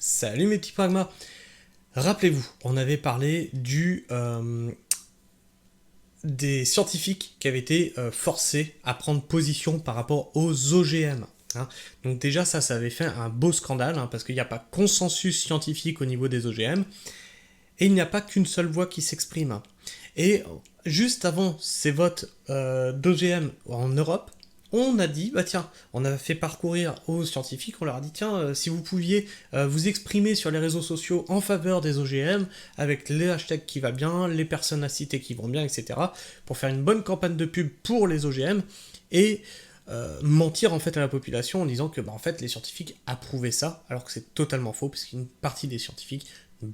Salut mes petits pragmas. Rappelez-vous, on avait parlé des scientifiques qui avaient été forcés à prendre position par rapport aux OGM. Hein. Donc déjà ça avait fait un beau scandale, parce qu'il n'y a pas consensus scientifique au niveau des OGM, et il n'y a pas qu'une seule voix qui s'exprime. Et juste avant ces votes d'OGM en Europe, on a dit, bah tiens, on a fait parcourir aux scientifiques, on leur a dit, tiens, si vous pouviez vous exprimer sur les réseaux sociaux en faveur des OGM, avec les hashtags qui va bien, les personnes à citer qui vont bien, etc., pour faire une bonne campagne de pub pour les OGM, et mentir en fait à la population en disant que en fait les scientifiques approuvaient ça, alors que c'est totalement faux, parce qu'il y a une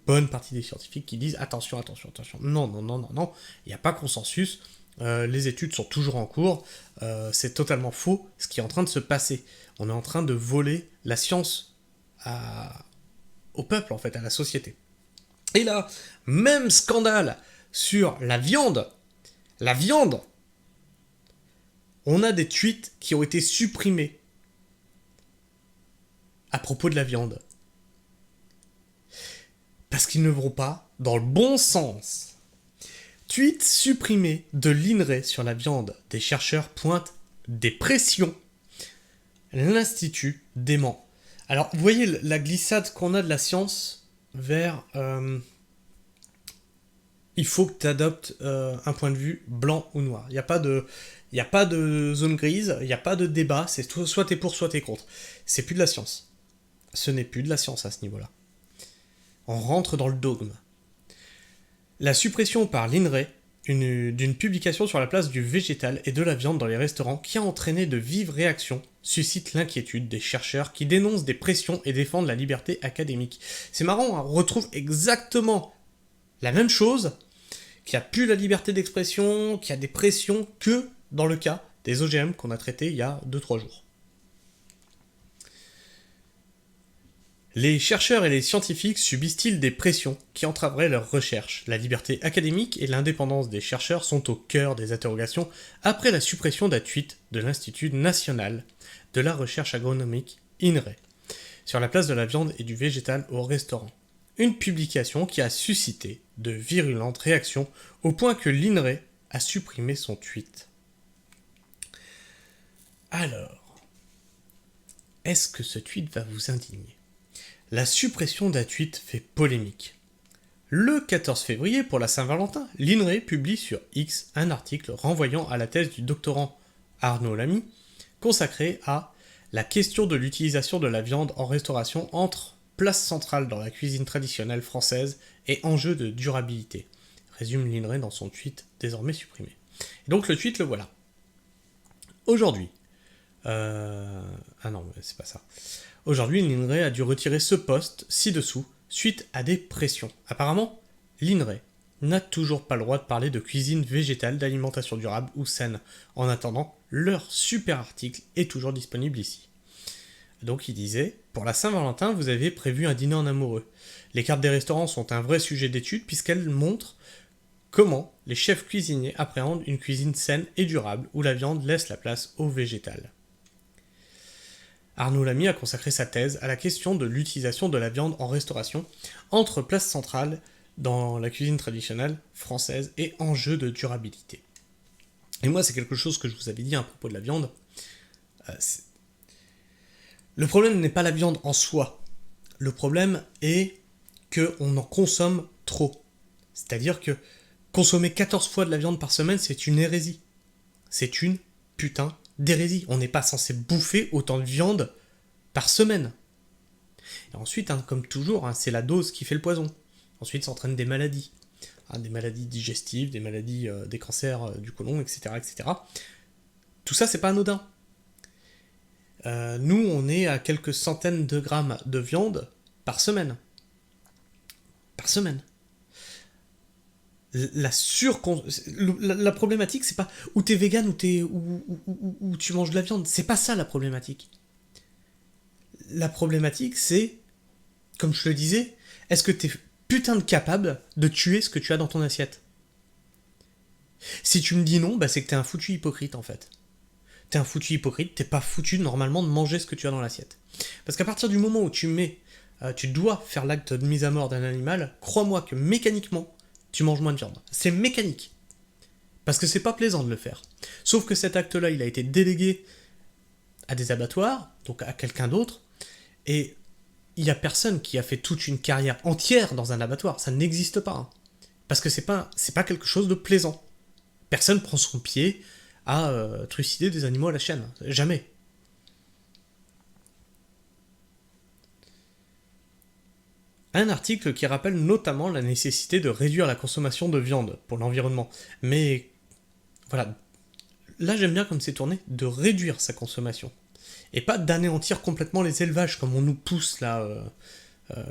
bonne partie des scientifiques qui disent attention, attention, attention, non, non, non, non, non, il n'y a pas consensus, les études sont toujours en cours, c'est totalement faux ce qui est en train de se passer. On est en train de voler la science au peuple, en fait, à la société. Et là, même scandale sur la viande. La viande, on a des tweets qui ont été supprimés à propos de la viande. Parce qu'ils ne vont pas dans le bon sens. Tweet supprimé de l'INRAE sur la viande. Des chercheurs pointent des pressions. L'Institut dément. Alors, vous voyez la glissade qu'on a de la science vers... il faut que tu adoptes un point de vue blanc ou noir. Il n'y a pas de zone grise, il n'y a pas de débat, c'est soit t'es pour, soit t'es contre. C'est plus de la science. Ce n'est plus de la science à ce niveau-là. On rentre dans le dogme. La suppression par l'INRAE d'une publication sur la place du végétal et de la viande dans les restaurants qui a entraîné de vives réactions suscite l'inquiétude des chercheurs qui dénoncent des pressions et défendent la liberté académique. C'est marrant, on retrouve exactement la même chose, qu'il n'y a plus la liberté d'expression, qu'il y a des pressions que dans le cas des OGM qu'on a traités il y a 2-3 jours. Les chercheurs et les scientifiques subissent-ils des pressions qui entraveraient leurs recherches? La liberté académique et l'indépendance des chercheurs sont au cœur des interrogations après la suppression d'un tweet de l'Institut national de la recherche agronomique, INRAE, sur la place de la viande et du végétal au restaurant. Une publication qui a suscité de virulentes réactions au point que l'INRAE a supprimé son tweet. Alors, est-ce que ce tweet va vous indigner? La suppression d'un tweet fait polémique. Le 14 février, pour la Saint-Valentin, l'INRAE publie sur X un article renvoyant à la thèse du doctorant Arnaud Lamy, consacrée à la question de l'utilisation de la viande en restauration entre place centrale dans la cuisine traditionnelle française et enjeux de durabilité, résume l'INRAE dans son tweet désormais supprimé. Et donc le tweet, le voilà. Aujourd'hui, ah non, c'est pas ça. Aujourd'hui, l'INRAE a dû retirer ce post ci-dessous suite à des pressions. Apparemment, l'INRAE n'a toujours pas le droit de parler de cuisine végétale, d'alimentation durable ou saine. En attendant, leur super article est toujours disponible ici. Donc il disait, pour la Saint-Valentin, vous avez prévu un dîner en amoureux. Les cartes des restaurants sont un vrai sujet d'étude puisqu'elles montrent comment les chefs cuisiniers appréhendent une cuisine saine et durable où la viande laisse la place au végétal. Arnaud Lamy a consacré sa thèse à la question de l'utilisation de la viande en restauration entre place centrale dans la cuisine traditionnelle française et enjeux de durabilité. Et moi, c'est quelque chose que je vous avais dit à propos de la viande. Le problème n'est pas la viande en soi. Le problème est qu'on en consomme trop. C'est-à-dire que consommer 14 fois de la viande par semaine, c'est une hérésie. C'est une putain d'hérésie. On n'est pas censé bouffer autant de viande par semaine. Et ensuite, comme toujours, c'est la dose qui fait le poison. Ensuite, ça entraîne des maladies. Des maladies digestives, des maladies, des cancers du côlon, etc., etc. Tout ça, c'est pas anodin. Nous, on est à quelques centaines de grammes de viande par semaine. Par semaine. La problématique, c'est pas où t'es vegan ou tu manges de la viande. C'est pas ça la problématique. La problématique, c'est, comme je le disais, est-ce que t'es putain de capable de tuer ce que tu as dans ton assiette? Si tu me dis non, c'est que t'es un foutu hypocrite en fait. T'es un foutu hypocrite, t'es pas foutu normalement de manger ce que tu as dans l'assiette. Parce qu'à partir du moment où tu mets tu dois faire l'acte de mise à mort d'un animal, crois-moi que mécaniquement, tu manges moins de viande. C'est mécanique. Parce que c'est pas plaisant de le faire. Sauf que cet acte-là, il a été délégué à des abattoirs, donc à quelqu'un d'autre, et il y a personne qui a fait toute une carrière entière dans un abattoir. Ça n'existe pas. Hein. Parce que c'est pas quelque chose de plaisant. Personne prend son pied à trucider des animaux à la chaîne. Jamais. Un article qui rappelle notamment la nécessité de réduire la consommation de viande pour l'environnement. Mais voilà, là j'aime bien comme c'est tourné, de réduire sa consommation. Et pas d'anéantir complètement les élevages comme on nous pousse là,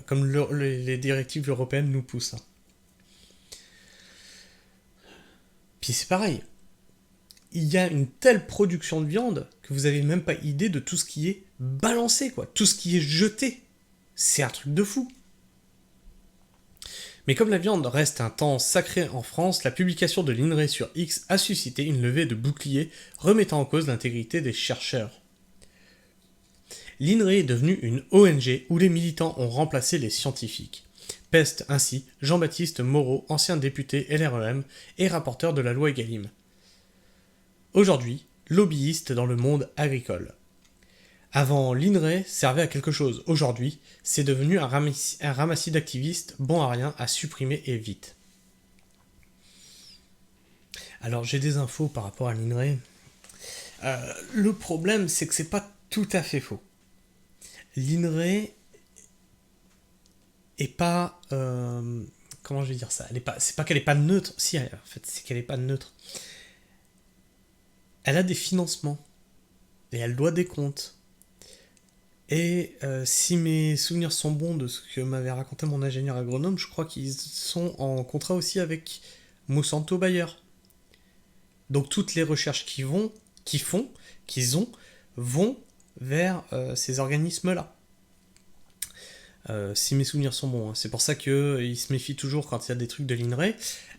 comme les directives européennes nous poussent. Là. Puis c'est pareil, il y a une telle production de viande que vous n'avez même pas idée de tout ce qui est balancé, quoi, tout ce qui est jeté. C'est un truc de fou. Mais comme la viande reste un temps sacré en France, la publication de l'INRAE sur X a suscité une levée de boucliers remettant en cause l'intégrité des chercheurs. L'INRAE est devenue une ONG où les militants ont remplacé les scientifiques. Peste ainsi Jean-Baptiste Moreau, ancien député LREM et rapporteur de la loi Egalim. Aujourd'hui, lobbyiste dans le monde agricole. Avant, l'INRAE servait à quelque chose. Aujourd'hui, c'est devenu un ramassis d'activistes bons à rien à supprimer et vite. Alors, j'ai des infos par rapport à l'INRAE. Le problème, c'est que c'est pas tout à fait faux. L'INRAE est pas... comment je vais dire ça ? C'est pas qu'elle est pas neutre. Si, en fait, c'est qu'elle est pas neutre. Elle a des financements. Et elle doit des comptes. Et si mes souvenirs sont bons de ce que m'avait raconté mon ingénieur agronome, je crois qu'ils sont en contrat aussi avec Monsanto Bayer. Donc toutes les recherches qu'ils ont, vont vers ces organismes-là. Si mes souvenirs sont bons. Hein. C'est pour ça qu'ils se méfient toujours quand il y a des trucs de l'INRAE.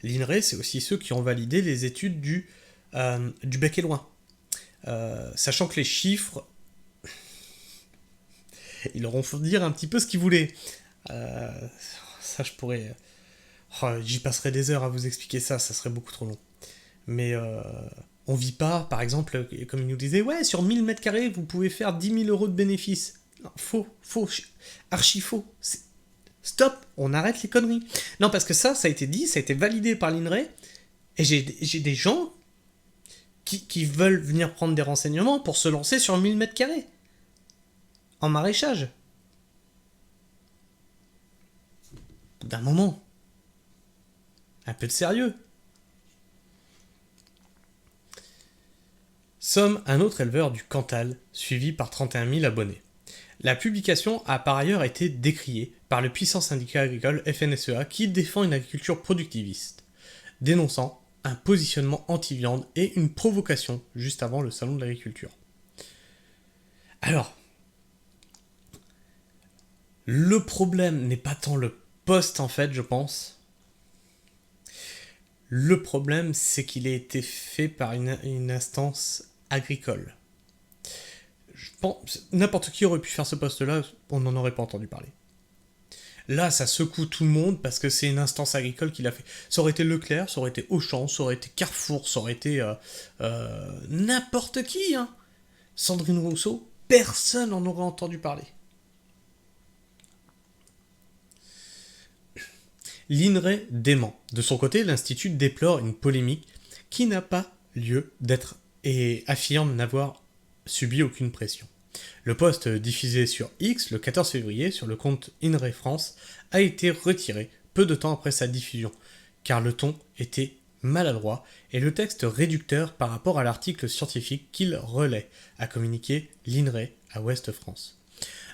L'INRAE, c'est aussi ceux qui ont validé les études du bec et loin. Sachant que les chiffres... Ils leur ont fait dire un petit peu ce qu'ils voulaient. Ça, je pourrais... j'y passerais des heures à vous expliquer ça, ça serait beaucoup trop long. Mais on vit pas, par exemple, comme ils nous disaient, ouais, sur 1000 mètres carrés, vous pouvez faire 10 000 euros de bénéfices. Non, faux, archi faux. Stop, on arrête les conneries. Non, parce que ça a été dit, ça a été validé par l'INRAE, et j'ai des gens qui veulent venir prendre des renseignements pour se lancer sur 1000 mètres carrés. En maraîchage. D'un moment. Un peu de sérieux. Somme un autre éleveur du Cantal, suivi par 31 000 abonnés. La publication a par ailleurs été décriée par le puissant syndicat agricole FNSEA qui défend une agriculture productiviste, dénonçant un positionnement anti-viande et une provocation juste avant le salon de l'agriculture. Alors, le problème n'est pas tant le poste en fait, je pense. Le problème, c'est qu'il a été fait par une instance agricole. Je pense, n'importe qui aurait pu faire ce poste-là, on n'en aurait pas entendu parler. Là, ça secoue tout le monde parce que c'est une instance agricole qui l'a fait. Ça aurait été Leclerc, ça aurait été Auchan, ça aurait été Carrefour, ça aurait été n'importe qui. Hein. Sandrine Rousseau, personne n'en aurait entendu parler. L'INRAE dément. De son côté, l'Institut déplore une polémique qui n'a pas lieu d'être et affirme n'avoir subi aucune pression. Le post diffusé sur X le 14 février sur le compte INRAE France a été retiré peu de temps après sa diffusion, car le ton était maladroit et le texte réducteur par rapport à l'article scientifique qu'il relaie, a communiqué l'INRAE à Ouest France.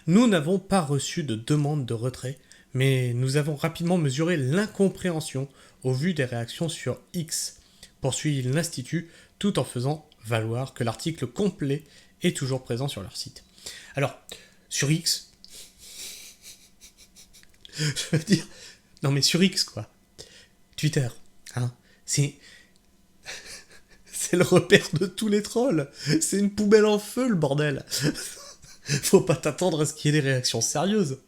Nous n'avons pas reçu de demande de retrait, mais nous avons rapidement mesuré l'incompréhension au vu des réactions sur X, poursuit l'Institut, tout en faisant valoir que l'article complet est toujours présent sur leur site. Alors, sur X, je veux dire, non mais sur X quoi, Twitter, hein, c'est le repère de tous les trolls, c'est une poubelle en feu le bordel. Faut pas t'attendre à ce qu'il y ait des réactions sérieuses.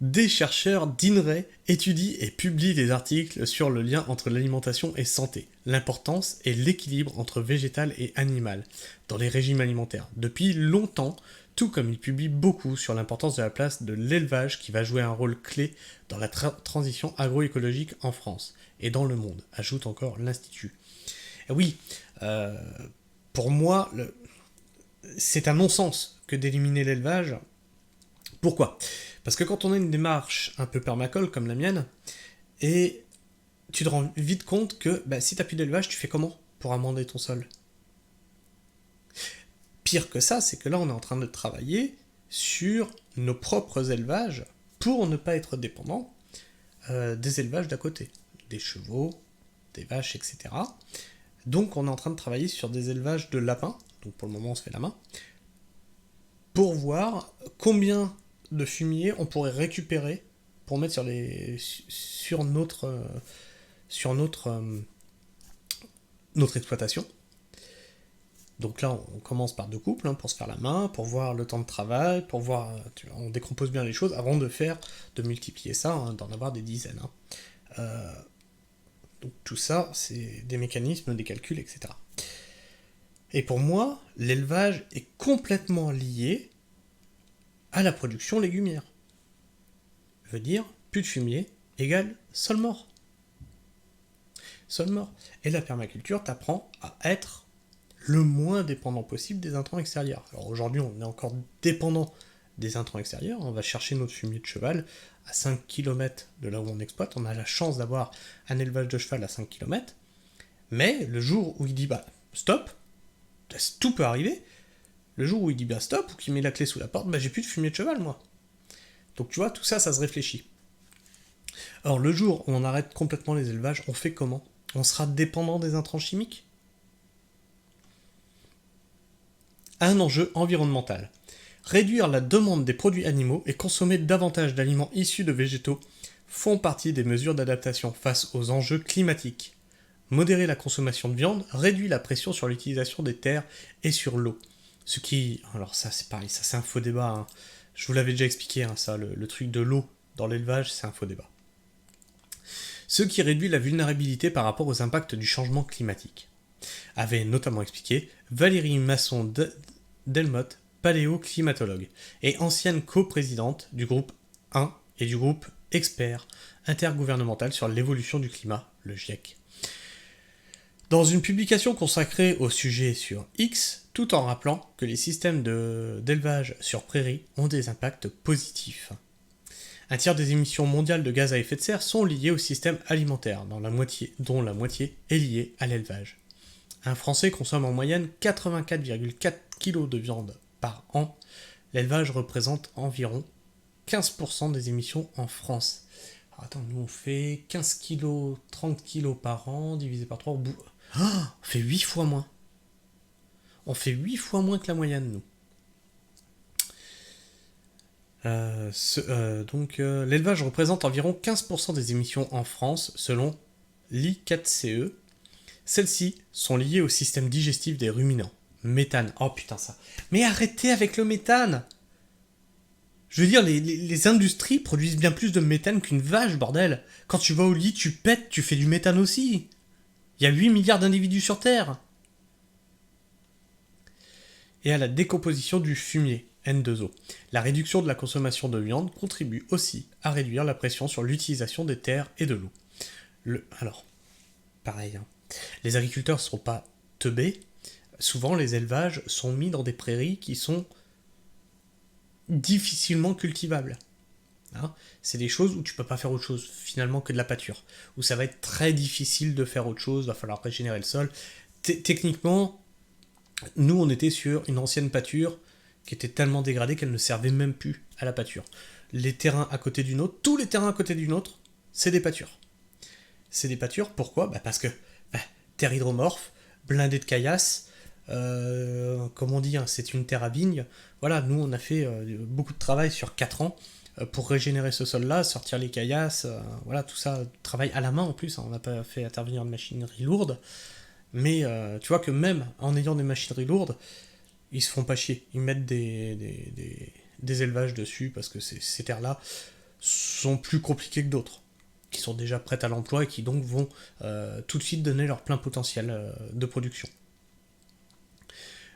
Des chercheurs d'INRAE étudient et publient des articles sur le lien entre l'alimentation et santé, l'importance et l'équilibre entre végétal et animal dans les régimes alimentaires. Depuis longtemps, tout comme ils publient beaucoup sur l'importance de la place de l'élevage qui va jouer un rôle clé dans la transition agroécologique en France et dans le monde, ajoute encore l'Institut. Et oui, pour moi, c'est un non-sens que d'éliminer l'élevage. Pourquoi ? Parce que quand on a une démarche un peu permacole comme la mienne, et tu te rends vite compte que si tu n'as plus d'élevage, tu fais comment pour amender ton sol ? Pire que ça, c'est que là on est en train de travailler sur nos propres élevages pour ne pas être dépendant des élevages d'à côté, des chevaux, des vaches, etc. Donc on est en train de travailler sur des élevages de lapins, donc pour le moment on se fait la main, pour voir combien de fumier on pourrait récupérer pour mettre sur notre exploitation. Donc là, on commence par 2 couples pour se faire la main, pour voir le temps de travail, pour voir, on décompose bien les choses avant de multiplier ça, d'en avoir des dizaines. Donc tout ça, c'est des mécanismes, des calculs, etc. Et pour moi, l'élevage est complètement lié à la production légumière. Je veux dire, plus de fumier égale sol mort. Sol mort. Et la permaculture t'apprend à être le moins dépendant possible des intrants extérieurs. Alors aujourd'hui, on est encore dépendant des intrants extérieurs. On va chercher notre fumier de cheval à 5 km de là où on exploite. On a la chance d'avoir un élevage de cheval à 5 km. Mais le jour où il dit stop, tout peut arriver. Le jour où il dit stop, ou qu'il met la clé sous la porte, j'ai plus de fumier de cheval, moi. Donc tu vois, tout ça, ça se réfléchit. Alors le jour où on arrête complètement les élevages, on fait comment ? On sera dépendant des intrants chimiques ? Un enjeu environnemental. Réduire la demande des produits animaux et consommer davantage d'aliments issus de végétaux font partie des mesures d'adaptation face aux enjeux climatiques. Modérer la consommation de viande réduit la pression sur l'utilisation des terres et sur l'eau. Ce qui... Alors ça c'est pareil, ça c'est un faux débat. Je vous l'avais déjà expliqué, ça, le truc de l'eau dans l'élevage, c'est un faux débat. Ce qui réduit la vulnérabilité par rapport aux impacts du changement climatique. Avait notamment expliqué Valérie Masson-Delmotte, paléoclimatologue, et ancienne coprésidente du groupe 1 et du groupe expert intergouvernemental sur l'évolution du climat, le GIEC. Dans une publication consacrée au sujet sur X, tout en rappelant que les systèmes d'élevage sur prairie ont des impacts positifs. Un tiers des émissions mondiales de gaz à effet de serre sont liées au système alimentaire, dont la moitié est liée à l'élevage. Un Français consomme en moyenne 84,4 kg de viande par an. L'élevage représente environ 15% des émissions en France. Alors attends, nous on fait 15 kg, 30 kg par an, divisé par 3, on fait 8 fois moins. On fait 8 fois moins que la moyenne, nous. L'élevage représente environ 15% des émissions en France, selon l'I4CE. Celles-ci sont liées au système digestif des ruminants. Méthane. Oh putain, ça. Mais arrêtez avec le méthane! Je veux dire, les industries produisent bien plus de méthane qu'une vache, bordel. Quand tu vas au lit, tu pètes, tu fais du méthane aussi. Il y a 8 milliards d'individus sur Terre. Et à la décomposition du fumier, N2O. La réduction de la consommation de viande contribue aussi à réduire la pression sur l'utilisation des terres et de l'eau. Alors, pareil, les agriculteurs ne sont pas teubés. Souvent, les élevages sont mis dans des prairies qui sont difficilement cultivables. C'est des choses où tu peux pas faire autre chose finalement que de la pâture, où ça va être très difficile de faire autre chose, va falloir régénérer le sol. Techniquement, nous on était sur une ancienne pâture qui était tellement dégradée qu'elle ne servait même plus à la pâture. Les terrains à côté d'une autre, tous les terrains à côté d'une autre, c'est des pâtures. C'est des pâtures, pourquoi ? Parce que terre hydromorphe, blindée de caillasses, comme on dit, c'est une terre à vigne. Voilà, nous on a fait beaucoup de travail sur 4 ans pour régénérer ce sol-là, sortir les caillasses, voilà, tout ça, travail à la main en plus, on n'a pas fait intervenir de machinerie lourde, mais tu vois que même en ayant des machineries lourdes, ils se font pas chier, ils mettent des élevages dessus, parce que ces terres-là sont plus compliquées que d'autres, qui sont déjà prêtes à l'emploi et qui donc vont tout de suite donner leur plein potentiel de production.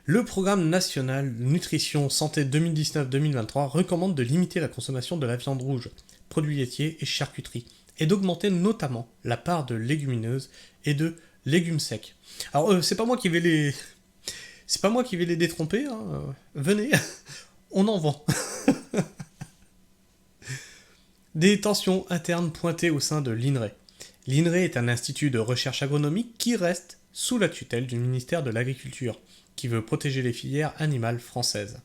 Le programme national Nutrition Santé 2019-2023 recommande de limiter la consommation de la viande rouge, produits laitiers et charcuterie, et d'augmenter notamment la part de légumineuses et de légumes secs. Alors c'est pas moi qui vais les détromper, hein. Venez, on en vend. Des tensions internes pointées au sein de l'INRAE. L'INRAE est un institut de recherche agronomique qui reste sous la tutelle du ministère de l'Agriculture, qui veut protéger les filières animales françaises.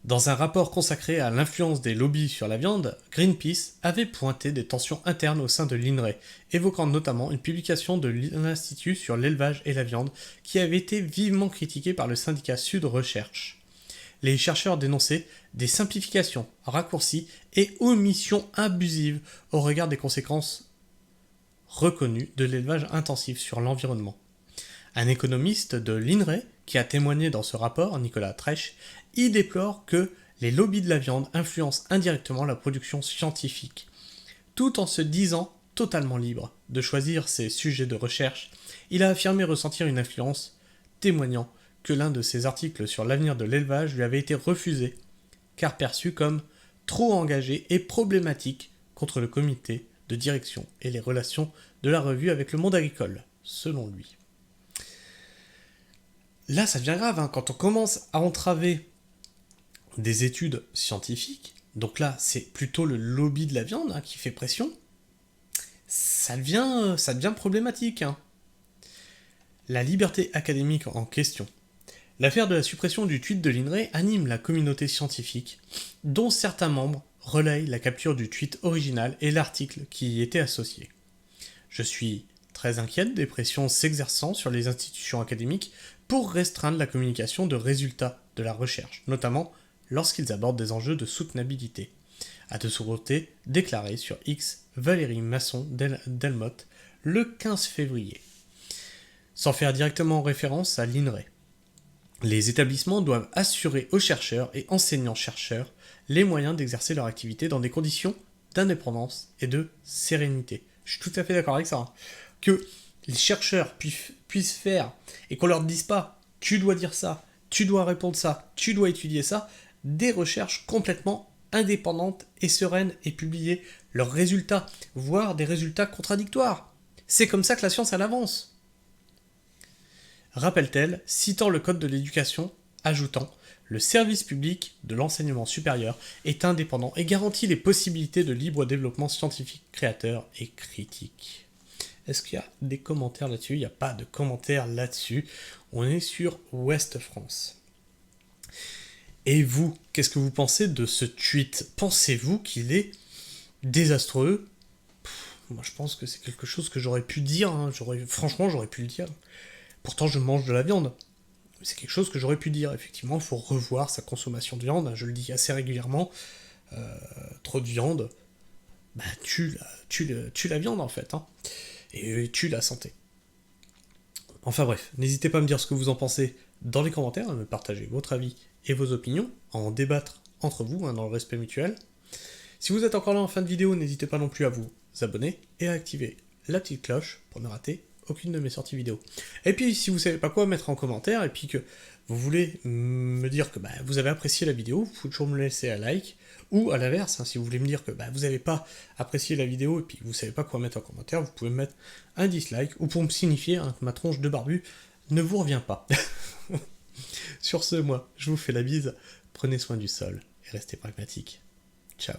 Dans un rapport consacré à l'influence des lobbies sur la viande, Greenpeace avait pointé des tensions internes au sein de l'INRAE, évoquant notamment une publication de l'Institut sur l'élevage et la viande qui avait été vivement critiquée par le syndicat Sud Recherche. Les chercheurs dénonçaient des simplifications, raccourcis et omissions abusives au regard des conséquences reconnues de l'élevage intensif sur l'environnement. Un économiste de l'INRAE, qui a témoigné dans ce rapport, Nicolas Trèche, y déplore que les lobbies de la viande influencent indirectement la production scientifique, tout en se disant totalement libre de choisir ses sujets de recherche. Il a affirmé ressentir une influence, témoignant que l'un de ses articles sur l'avenir de l'élevage lui avait été refusé, car perçu comme trop engagé et problématique contre le comité de direction et les relations de la revue avec le monde agricole, selon lui. Là, ça devient grave, hein, quand on commence à entraver des études scientifiques, donc là, c'est plutôt le lobby de la viande qui fait pression, ça devient problématique. Hein. La liberté académique en question. L'affaire de la suppression du tweet de l'INRAE anime la communauté scientifique, dont certains membres relayent la capture du tweet original et l'article qui y était associé. Je suis très inquiète des pressions s'exerçant sur les institutions académiques pour restreindre la communication de résultats de la recherche, notamment lorsqu'ils abordent des enjeux de soutenabilité, a de son côté déclaré sur X Valérie Masson-Delmotte le 15 février. Sans faire directement référence à l'INRAE. Les établissements doivent assurer aux chercheurs et enseignants-chercheurs les moyens d'exercer leur activité dans des conditions d'indépendance et de sérénité. Je suis tout à fait d'accord avec ça. Hein. Que les chercheurs puissent faire et qu'on leur dise pas « tu dois dire ça, tu dois répondre ça, tu dois étudier ça », des recherches complètement indépendantes et sereines et publier leurs résultats, voire des résultats contradictoires. C'est comme ça que la science elle avance. Rappelle-t-elle, citant le Code de l'éducation, ajoutant « Le service public de l'enseignement supérieur est indépendant et garantit les possibilités de libre développement scientifique, créateur et critique. » Est-ce qu'il y a des commentaires là-dessus ? Il n'y a pas de commentaires là-dessus. On est sur Ouest France. Et vous, qu'est-ce que vous pensez de ce tweet ? Pensez-vous qu'il est désastreux ? Moi, je pense que c'est quelque chose que j'aurais pu dire. Hein. Franchement, j'aurais pu le dire. Pourtant, je mange de la viande. C'est quelque chose que j'aurais pu dire. Effectivement, il faut revoir sa consommation de viande. Je le dis assez régulièrement. Trop de viande, bah, tue la viande, en fait. Hein. Et tue la santé. Enfin bref, n'hésitez pas à me dire ce que vous en pensez dans les commentaires, à me partager votre avis et vos opinions, à en débattre entre vous, dans le respect mutuel. Si vous êtes encore là en fin de vidéo, n'hésitez pas non plus à vous abonner et à activer la petite cloche pour ne rater aucune de mes sorties vidéo. Et puis, si vous savez pas quoi mettre en commentaire, et puis que vous voulez me dire que vous avez apprécié la vidéo, vous pouvez toujours me laisser un like, ou à l'inverse, si vous voulez me dire que vous n'avez pas apprécié la vidéo, et puis vous savez pas quoi mettre en commentaire, vous pouvez me mettre un dislike, ou pour me signifier que ma tronche de barbu ne vous revient pas. Sur ce, moi, je vous fais la bise, prenez soin du sol, et restez pragmatiques. Ciao.